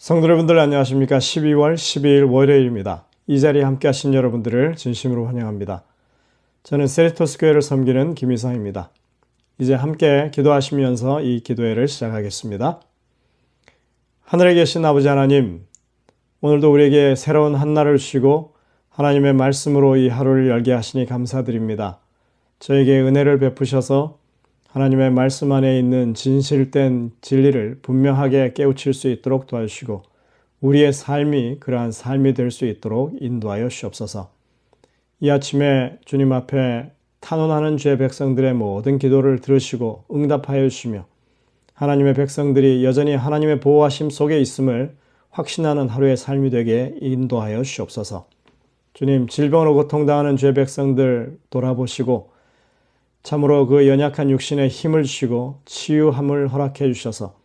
성도 여러분들 안녕하십니까? 12월 12일 월요일입니다. 이 자리에 함께 하신 여러분들을 진심으로 환영합니다. 저는 세리토스 교회를 섬기는 김희성입니다. 이제 함께 기도하시면서 이 기도회를 시작하겠습니다. 하늘에 계신 아버지 하나님, 오늘도 우리에게 새로운 한날을 주시고 하나님의 말씀으로 이 하루를 열게 하시니 감사드립니다. 저에게 은혜를 베푸셔서 하나님의 말씀 안에 있는 진실된 진리를 분명하게 깨우칠 수 있도록 도와주시고 우리의 삶이 그러한 삶이 될 수 있도록 인도하여 주옵소서. 이 아침에 주님 앞에 탄원하는 주의 백성들의 모든 기도를 들으시고 응답하여 주시며 하나님의 백성들이 여전히 하나님의 보호하심 속에 있음을 확신하는 하루의 삶이 되게 인도하여 주옵소서. 주님, 질병으로 고통당하는 주의 백성들 돌아보시고 참으로 그 연약한 육신에 힘을 주시고 치유함을 허락해 주셔서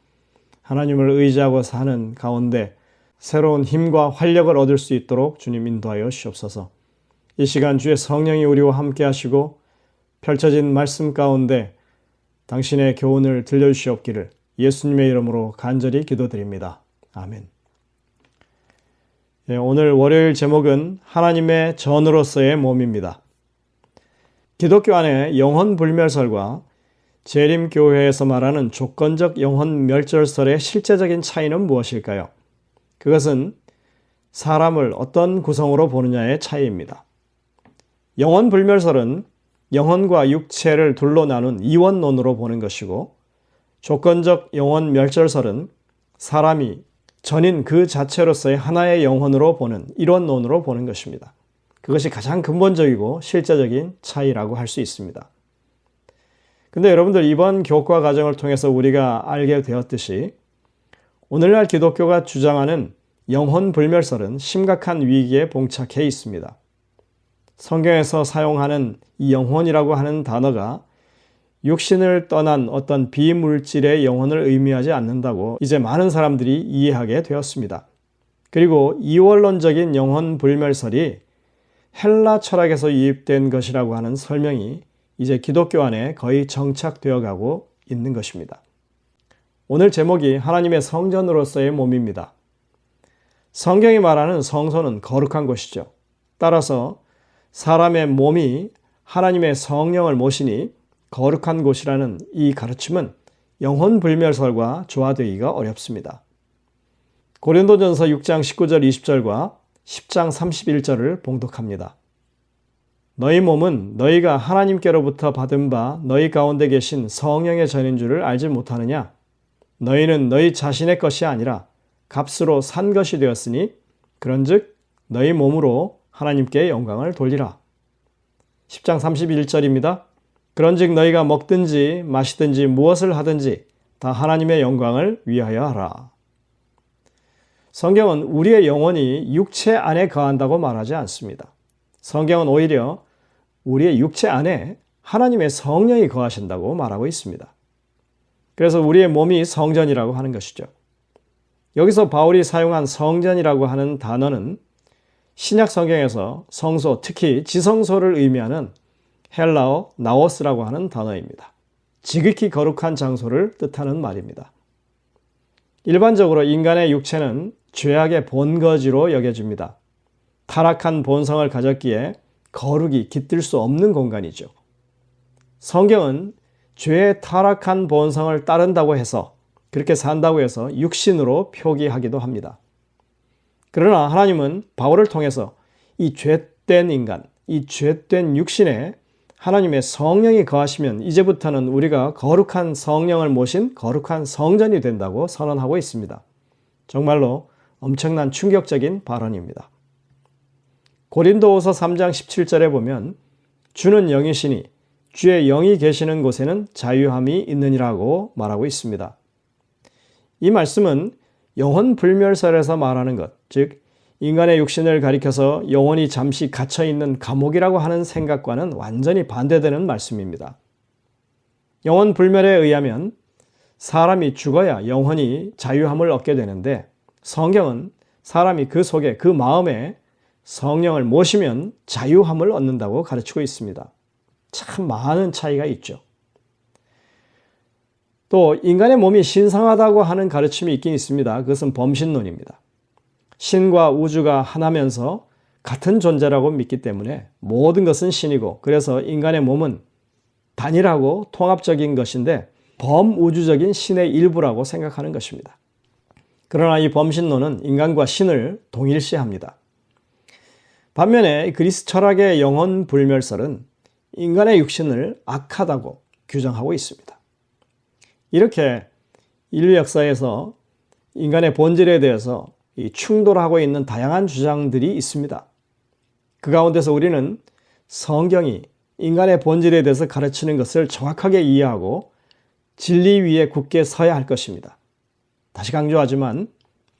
하나님을 의지하고 사는 가운데 새로운 힘과 활력을 얻을 수 있도록 주님 인도하여 주옵소서. 이 시간 주의 성령이 우리와 함께 하시고 펼쳐진 말씀 가운데 당신의 교훈을 들려주시옵기를 예수님의 이름으로 간절히 기도드립니다. 아멘. 오늘 월요일 제목은 하나님의 전으로서의 몸입니다. 기독교 안에 영혼 불멸설과 재림교회에서 말하는 조건적 영혼 멸절설의 실제적인 차이는 무엇일까요? 그것은 사람을 어떤 구성으로 보느냐의 차이입니다. 영혼 불멸설은 영혼과 육체를 둘로 나눈 이원론으로 보는 것이고, 조건적 영혼 멸절설은 사람이 전인 그 자체로서의 하나의 영혼으로 보는 이론론으로 보는 것입니다. 그것이 가장 근본적이고 실제적인 차이라고 할 수 있습니다. 근데 여러분들, 이번 교과 과정을 통해서 우리가 알게 되었듯이 오늘날 기독교가 주장하는 영혼 불멸설은 심각한 위기에 봉착해 있습니다. 성경에서 사용하는 이 영혼이라고 하는 단어가 육신을 떠난 어떤 비물질의 영혼을 의미하지 않는다고 이제 많은 사람들이 이해하게 되었습니다. 그리고 이원론적인 영혼 불멸설이 헬라 철학에서 유입된 것이라고 하는 설명이 이제 기독교 안에 거의 정착되어 가고 있는 것입니다. 오늘 제목이 하나님의 성전으로서의 몸입니다. 성경이 말하는 성소는 거룩한 곳이죠. 따라서 사람의 몸이 하나님의 성령을 모시니 거룩한 곳이라는 이 가르침은 영혼 불멸설과 조화되기가 어렵습니다. 고린도전서 6장 19절 20절과 10장 31절을 봉독합니다. 너희 몸은 너희가 하나님께로부터 받은 바 너희 가운데 계신 성령의 전인 줄을 알지 못하느냐? 너희는 너희 자신의 것이 아니라 값으로 산 것이 되었으니 그런즉 너희 몸으로 하나님께 영광을 돌리라. 10장 31절입니다. 그런즉 너희가 먹든지 마시든지 무엇을 하든지 다 하나님의 영광을 위하여 하라. 성경은 우리의 영혼이 육체 안에 거한다고 말하지 않습니다. 성경은 오히려 우리의 육체 안에 하나님의 성령이 거하신다고 말하고 있습니다. 그래서 우리의 몸이 성전이라고 하는 것이죠. 여기서 바울이 사용한 성전이라고 하는 단어는 신약 성경에서 성소, 특히 지성소를 의미하는 헬라어 나오스라고 하는 단어입니다. 지극히 거룩한 장소를 뜻하는 말입니다. 일반적으로 인간의 육체는 죄악의 본거지로 여겨집니다. 타락한 본성을 가졌기에 거룩이 깃들 수 없는 공간이죠. 성경은 죄의 타락한 본성을 따른다고 해서, 그렇게 산다고 해서 육신으로 표기하기도 합니다. 그러나 하나님은 바울을 통해서 이 죄된 인간, 이 죄된 육신에 하나님의 성령이 거하시면 이제부터는 우리가 거룩한 성령을 모신 거룩한 성전이 된다고 선언하고 있습니다. 정말로 엄청난 충격적인 발언입니다. 고린도후서 3장 17절에 보면 주는 영이시니 주의 영이 계시는 곳에는 자유함이 있느니라고 말하고 있습니다. 이 말씀은 영혼 불멸설에서 말하는 것, 즉 인간의 육신을 가리켜서 영혼이 잠시 갇혀있는 감옥이라고 하는 생각과는 완전히 반대되는 말씀입니다. 영혼 불멸에 의하면 사람이 죽어야 영혼이 자유함을 얻게 되는데, 성경은 사람이 그 속에, 그 마음에 성령을 모시면 자유함을 얻는다고 가르치고 있습니다. 참 많은 차이가 있죠. 또 인간의 몸이 신성하다고 하는 가르침이 있긴 있습니다. 그것은 범신론입니다. 신과 우주가 하나면서 같은 존재라고 믿기 때문에 모든 것은 신이고, 그래서 인간의 몸은 단일하고 통합적인 것인데 범우주적인 신의 일부라고 생각하는 것입니다. 그러나 이 범신론은 인간과 신을 동일시합니다. 반면에 그리스 철학의 영혼 불멸설은 인간의 육신을 악하다고 규정하고 있습니다. 이렇게 인류 역사에서 인간의 본질에 대해서 충돌하고 있는 다양한 주장들이 있습니다. 그 가운데서 우리는 성경이 인간의 본질에 대해서 가르치는 것을 정확하게 이해하고 진리 위에 굳게 서야 할 것입니다. 다시 강조하지만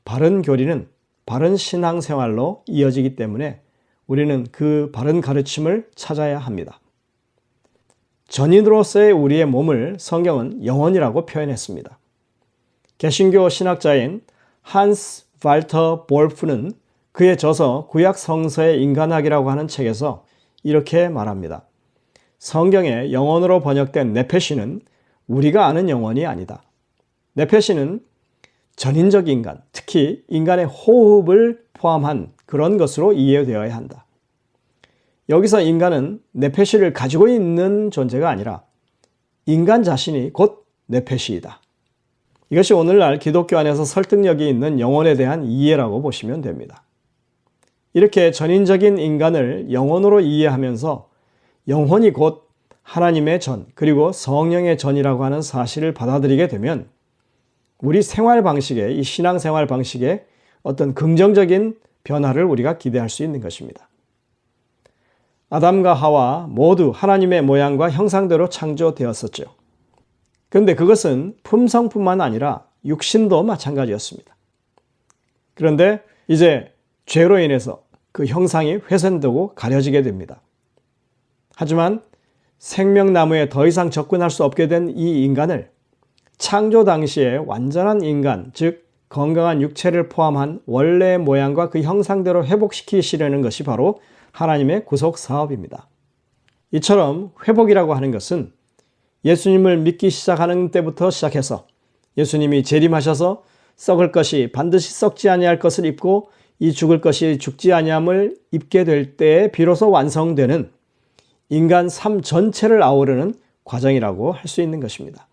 바른 교리는 바른 신앙생활로 이어지기 때문에 우리는 그 바른 가르침을 찾아야 합니다. 전인으로서의 우리의 몸을 성경은 영혼이라고 표현했습니다. 개신교 신학자인 한스 발터 볼프는 그의 저서 구약 성서의 인간학이라고 하는 책에서 이렇게 말합니다. 성경에 영혼으로 번역된 네페시는 우리가 아는 영혼이 아니다. 네페시는 전인적 인간, 특히 인간의 호흡을 포함한 그런 것으로 이해되어야 한다. 여기서 인간은 네페시를 가지고 있는 존재가 아니라 인간 자신이 곧 네페시이다. 이것이 오늘날 기독교 안에서 설득력이 있는 영혼에 대한 이해라고 보시면 됩니다. 이렇게 전인적인 인간을 영혼으로 이해하면서 영혼이 곧 하나님의 전, 그리고 성령의 전이라고 하는 사실을 받아들이게 되면 우리 생활 방식에, 이 신앙생활 방식에 어떤 긍정적인 변화를 우리가 기대할 수 있는 것입니다. 아담과 하와 모두 하나님의 모양과 형상대로 창조되었었죠. 그런데 그것은 품성뿐만 아니라 육신도 마찬가지였습니다. 그런데 이제 죄로 인해서 그 형상이 훼손되고 가려지게 됩니다. 하지만 생명나무에 더 이상 접근할 수 없게 된 이 인간을 창조 당시에 완전한 인간, 즉 건강한 육체를 포함한 원래의 모양과 그 형상대로 회복시키시려는 것이 바로 하나님의 구속 사업입니다. 이처럼 회복이라고 하는 것은 예수님을 믿기 시작하는 때부터 시작해서 예수님이 재림하셔서 썩을 것이 반드시 썩지 아니할 것을 입고 이 죽을 것이 죽지 아니함을 입게 될 때에 비로소 완성되는 인간 삶 전체를 아우르는 과정이라고 할 수 있는 것입니다.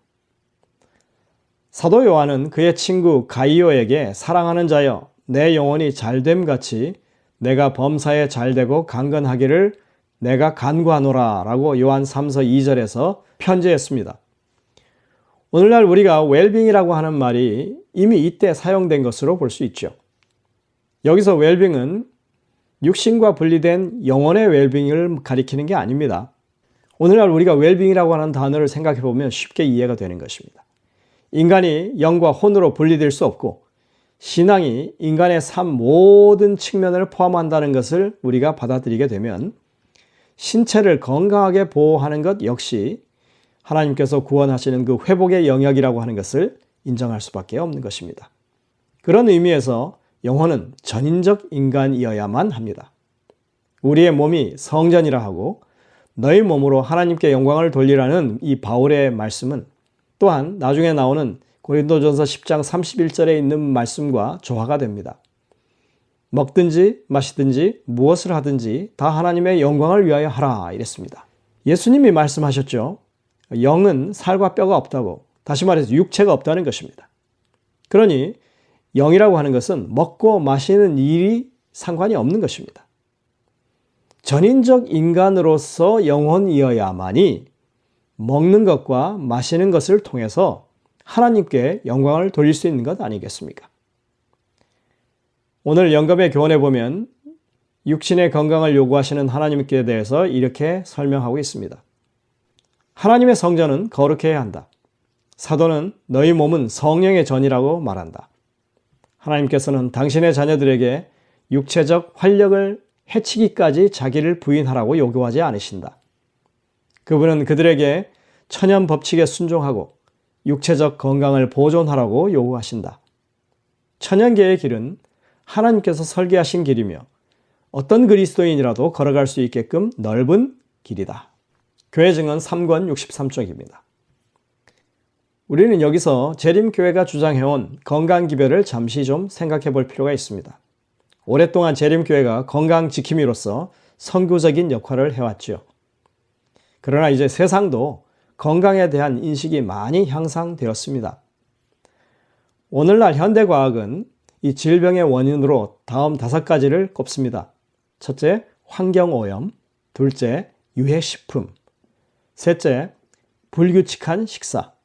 사도 요한은 그의 친구 가이오에게 사랑하는 자여 내 영혼이 잘됨 같이 내가 범사에 잘되고 강건하기를 내가 간구하노라 라고 요한 3서 2절에서 편지했습니다. 오늘날 우리가 웰빙이라고 하는 말이 이미 이때 사용된 것으로 볼 수 있죠. 여기서 웰빙은 육신과 분리된 영혼의 웰빙을 가리키는 게 아닙니다. 오늘날 우리가 웰빙이라고 하는 단어를 생각해 보면 쉽게 이해가 되는 것입니다. 인간이 영과 혼으로 분리될 수 없고 신앙이 인간의 삶 모든 측면을 포함한다는 것을 우리가 받아들이게 되면 신체를 건강하게 보호하는 것 역시 하나님께서 구원하시는 그 회복의 영역이라고 하는 것을 인정할 수밖에 없는 것입니다. 그런 의미에서 영혼은 전인적 인간이어야만 합니다. 우리의 몸이 성전이라 하고 너희 몸으로 하나님께 영광을 돌리라는 이 바울의 말씀은 또한 나중에 나오는 고린도전서 10장 31절에 있는 말씀과 조화가 됩니다. 먹든지 마시든지 무엇을 하든지 다 하나님의 영광을 위하여 하라 이랬습니다. 예수님이 말씀하셨죠. 영은 살과 뼈가 없다고, 다시 말해서 육체가 없다는 것입니다. 그러니 영이라고 하는 것은 먹고 마시는 일이 상관이 없는 것입니다. 전인적 인간으로서 영혼이어야만이 먹는 것과 마시는 것을 통해서 하나님께 영광을 돌릴 수 있는 것 아니겠습니까? 오늘 영감의 교훈에 보면 육신의 건강을 요구하시는 하나님께 대해서 이렇게 설명하고 있습니다. 하나님의 성전은 거룩해야 한다. 사도는 너희 몸은 성령의 전이라고 말한다. 하나님께서는 당신의 자녀들에게 육체적 활력을 해치기까지 자기를 부인하라고 요구하지 않으신다. 그분은 그들에게 천연 법칙에 순종하고 육체적 건강을 보존하라고 요구하신다. 천연계의 길은 하나님께서 설계하신 길이며 어떤 그리스도인이라도 걸어갈 수 있게끔 넓은 길이다. 교회 증언 3권 63쪽입니다. 우리는 여기서 재림교회가 주장해온 건강기별을 잠시 좀 생각해 볼 필요가 있습니다. 오랫동안 재림교회가 건강지킴이로서 선구적인 역할을 해왔죠. 그러나 이제 세상도 건강에 대한 인식이 많이 향상되었습니다. 오늘날 현대과학은 이 질병의 원인으로 다음 5가지를 꼽습니다. 첫째, 환경오염. 둘째, 유해식품. 셋째, 불규칙한 식사.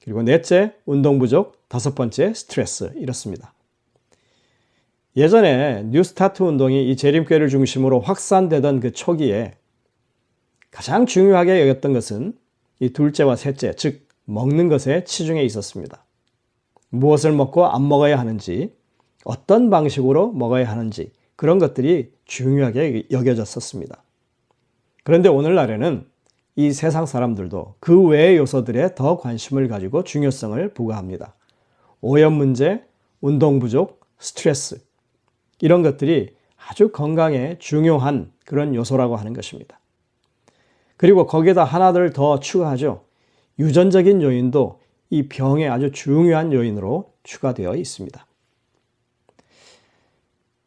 그리고 넷째, 운동 부족. 5번째, 스트레스. 이렇습니다. 예전에 뉴스타트 운동이 이 재림교회를 중심으로 확산되던 그 초기에 가장 중요하게 여겼던 것은 이 둘째와 셋째, 즉 먹는 것에 치중해 있었습니다. 무엇을 먹고 안 먹어야 하는지, 어떤 방식으로 먹어야 하는지 그런 것들이 중요하게 여겨졌었습니다. 그런데 오늘날에는 이 세상 사람들도 그 외의 요소들에 더 관심을 가지고 중요성을 부과합니다. 오염 문제, 운동 부족, 스트레스 이런 것들이 아주 건강에 중요한 그런 요소라고 하는 것입니다. 그리고 거기에다 하나를 더 추가하죠. 유전적인 요인도 이 병의 아주 중요한 요인으로 추가되어 있습니다.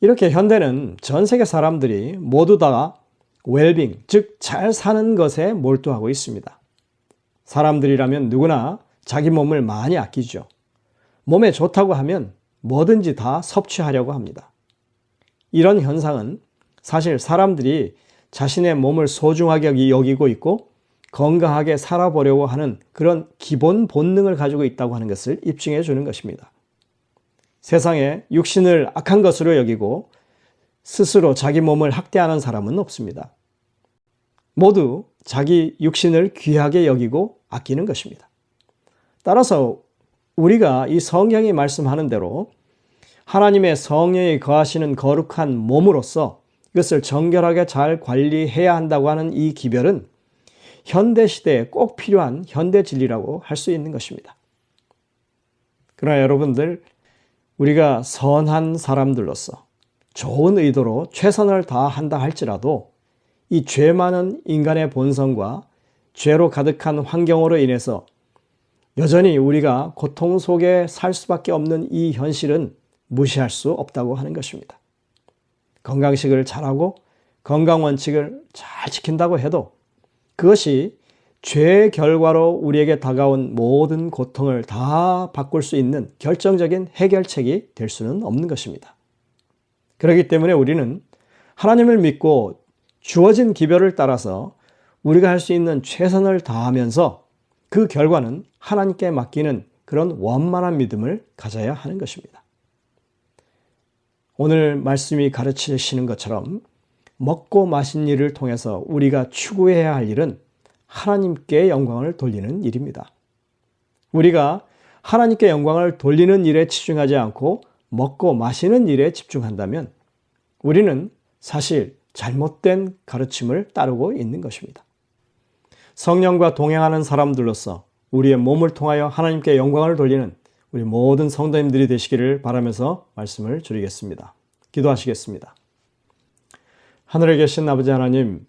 이렇게 현대는 전 세계 사람들이 모두 다 웰빙, 즉 잘 사는 것에 몰두하고 있습니다. 사람들이라면 누구나 자기 몸을 많이 아끼죠. 몸에 좋다고 하면 뭐든지 다 섭취하려고 합니다. 이런 현상은 사실 사람들이 자신의 몸을 소중하게 여기고 있고 건강하게 살아보려고 하는 그런 기본 본능을 가지고 있다고 하는 것을 입증해 주는 것입니다. 세상에 육신을 악한 것으로 여기고 스스로 자기 몸을 학대하는 사람은 없습니다. 모두 자기 육신을 귀하게 여기고 아끼는 것입니다. 따라서 우리가 이 성경이 말씀하는 대로 하나님의 성령이 거하시는 거룩한 몸으로서 이것을 정결하게 잘 관리해야 한다고 하는 이 기별은 현대시대에 꼭 필요한 현대 진리라고 할 수 있는 것입니다. 그러나 여러분들, 우리가 선한 사람들로서 좋은 의도로 최선을 다한다 할지라도 이 죄 많은 인간의 본성과 죄로 가득한 환경으로 인해서 여전히 우리가 고통 속에 살 수밖에 없는 이 현실은 무시할 수 없다고 하는 것입니다. 건강식을 잘하고 건강원칙을 잘 지킨다고 해도 그것이 죄의 결과로 우리에게 다가온 모든 고통을 다 바꿀 수 있는 결정적인 해결책이 될 수는 없는 것입니다. 그렇기 때문에 우리는 하나님을 믿고 주어진 기별을 따라서 우리가 할 수 있는 최선을 다하면서 그 결과는 하나님께 맡기는 그런 원만한 믿음을 가져야 하는 것입니다. 오늘 말씀이 가르치시는 것처럼 먹고 마신 일을 통해서 우리가 추구해야 할 일은 하나님께 영광을 돌리는 일입니다. 우리가 하나님께 영광을 돌리는 일에 치중하지 않고 먹고 마시는 일에 집중한다면 우리는 사실 잘못된 가르침을 따르고 있는 것입니다. 성령과 동행하는 사람들로서 우리의 몸을 통하여 하나님께 영광을 돌리는 우리 모든 성도님들이 되시기를 바라면서 말씀을 드리겠습니다. 기도하시겠습니다. 하늘에 계신 아버지 하나님,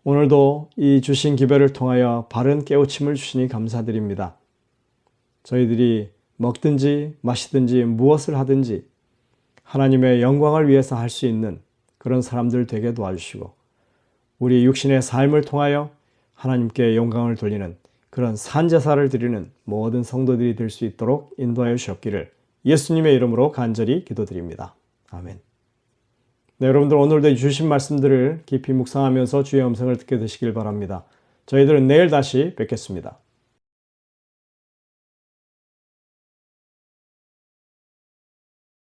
오늘도 이 주신 기별을 통하여 바른 깨우침을 주시니 감사드립니다. 저희들이 먹든지 마시든지 무엇을 하든지 하나님의 영광을 위해서 할 수 있는 그런 사람들 되게 도와주시고 우리 육신의 삶을 통하여 하나님께 영광을 돌리는 그런 산제사를 드리는 모든 성도들이 될 수 있도록 인도하여 주셨기를 예수님의 이름으로 간절히 기도드립니다. 아멘. 네, 여러분들 오늘도 주신 말씀들을 깊이 묵상하면서 주의 음성을 듣게 되시길 바랍니다. 저희들은 내일 다시 뵙겠습니다.